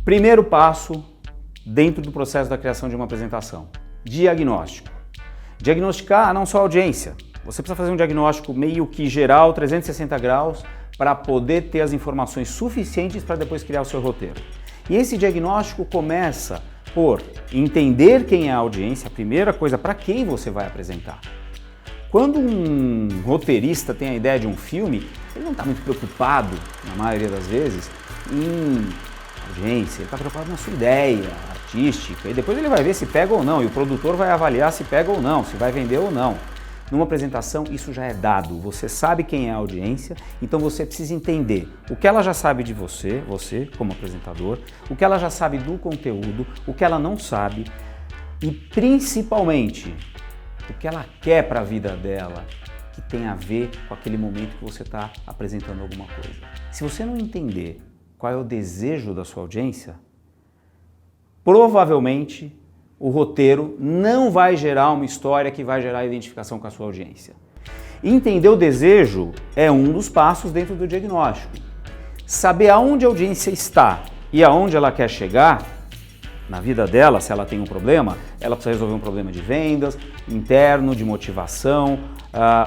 Primeiro passo dentro do processo da criação de uma apresentação: diagnóstico. Diagnosticar não só a audiência. Você precisa fazer um diagnóstico meio que geral, 360 graus, para poder ter as informações suficientes para depois criar o seu roteiro. E esse diagnóstico começa por entender quem é a audiência, a primeira coisa, para quem você vai apresentar. Quando um roteirista tem a ideia de um filme, ele não está muito preocupado, na maioria das vezes, em audiência, ele está preocupado na sua ideia artística, e depois ele vai ver se pega ou não, e o produtor vai avaliar se pega ou não, se vai vender ou não. Numa apresentação, isso já é dado, você sabe quem é a audiência, então você precisa entender o que ela já sabe de você como apresentador, o que ela já sabe do conteúdo, o que ela não sabe e principalmente o que ela quer para a vida dela, que tem a ver com aquele momento que você está apresentando alguma coisa. Se você não entender qual é o desejo da sua audiência, provavelmente o roteiro não vai gerar uma história que vai gerar identificação com a sua audiência. Entender o desejo é um dos passos dentro do diagnóstico. Saber aonde a audiência está e aonde ela quer chegar na vida dela, se ela tem um problema, ela precisa resolver um problema de vendas, interno, de motivação,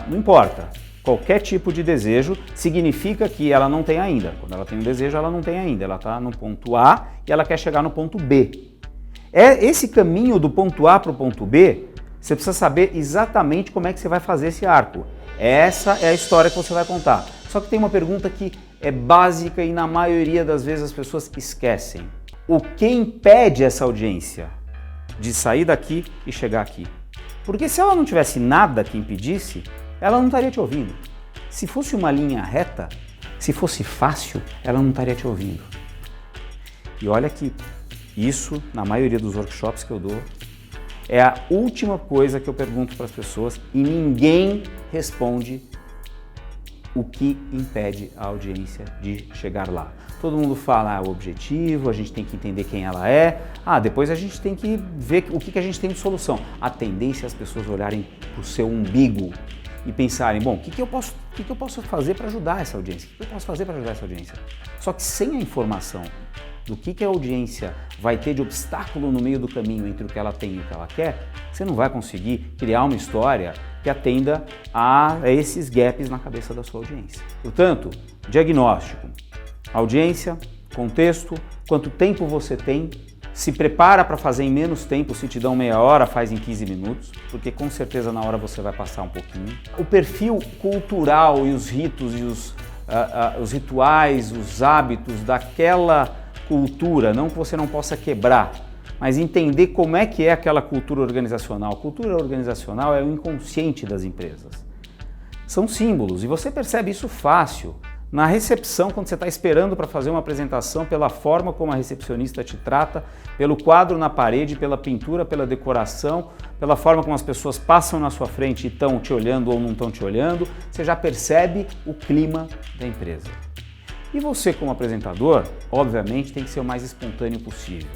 não importa. Qualquer tipo de desejo significa que ela não tem ainda. Quando ela tem um desejo, ela não tem ainda. Ela está no ponto A e ela quer chegar no ponto B. Esse caminho do ponto A para o ponto B, você precisa saber exatamente como é que você vai fazer esse arco. Essa é a história que você vai contar. Só que tem uma pergunta que é básica e na maioria das vezes as pessoas esquecem. O que impede essa audiência de sair daqui e chegar aqui? Porque se ela não tivesse nada que impedisse, ela não estaria te ouvindo. Se fosse uma linha reta, se fosse fácil, ela não estaria te ouvindo. E olha que isso, na maioria dos workshops que eu dou, é a última coisa que eu pergunto para as pessoas e ninguém responde o que impede a audiência de chegar lá. Todo mundo fala o objetivo, a gente tem que entender quem ela é, depois a gente tem que ver o que a gente tem de solução. A tendência é as pessoas olharem para o seu umbigo e pensarem, bom, o que eu posso fazer para ajudar essa audiência? O que eu posso fazer para ajudar essa audiência? Só que sem a informação do que a audiência vai ter de obstáculo no meio do caminho entre o que ela tem e o que ela quer, você não vai conseguir criar uma história que atenda a esses gaps na cabeça da sua audiência. Portanto, diagnóstico, audiência, contexto, quanto tempo você tem, se prepara para fazer em menos tempo, se te dão meia hora, faz em 15 minutos, porque com certeza na hora você vai passar um pouquinho. O perfil cultural e os ritos e os rituais, os hábitos daquela cultura, não que você não possa quebrar, mas entender como é que é aquela cultura organizacional. Cultura organizacional é o inconsciente das empresas. São símbolos e você percebe isso fácil na recepção, quando você está esperando para fazer uma apresentação, pela forma como a recepcionista te trata, pelo quadro na parede, pela pintura, pela decoração, pela forma como as pessoas passam na sua frente e estão te olhando ou não estão te olhando, você já percebe o clima da empresa. E você, como apresentador, obviamente tem que ser o mais espontâneo possível.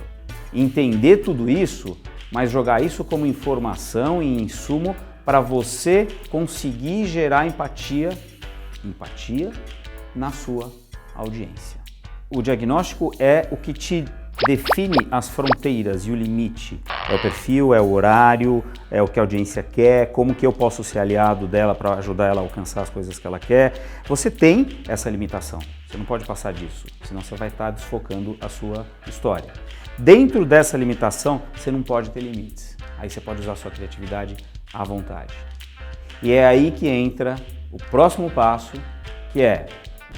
Entender tudo isso, mas jogar isso como informação e insumo para você conseguir gerar empatia na sua audiência. O diagnóstico é o que te define as fronteiras e o limite. É o perfil, é o horário, é o que a audiência quer, como que eu posso ser aliado dela para ajudar ela a alcançar as coisas que ela quer. Você tem essa limitação, você não pode passar disso, senão você vai estar desfocando a sua história. Dentro dessa limitação, você não pode ter limites. Aí você pode usar a sua criatividade à vontade. E é aí que entra o próximo passo, que é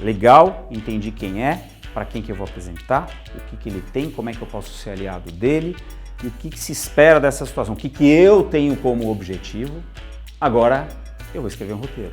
legal, entendi quem é, para quem que eu vou apresentar, o que ele tem, como é que eu posso ser aliado dele e o que se espera dessa situação, o que eu tenho como objetivo. Agora eu vou escrever um roteiro.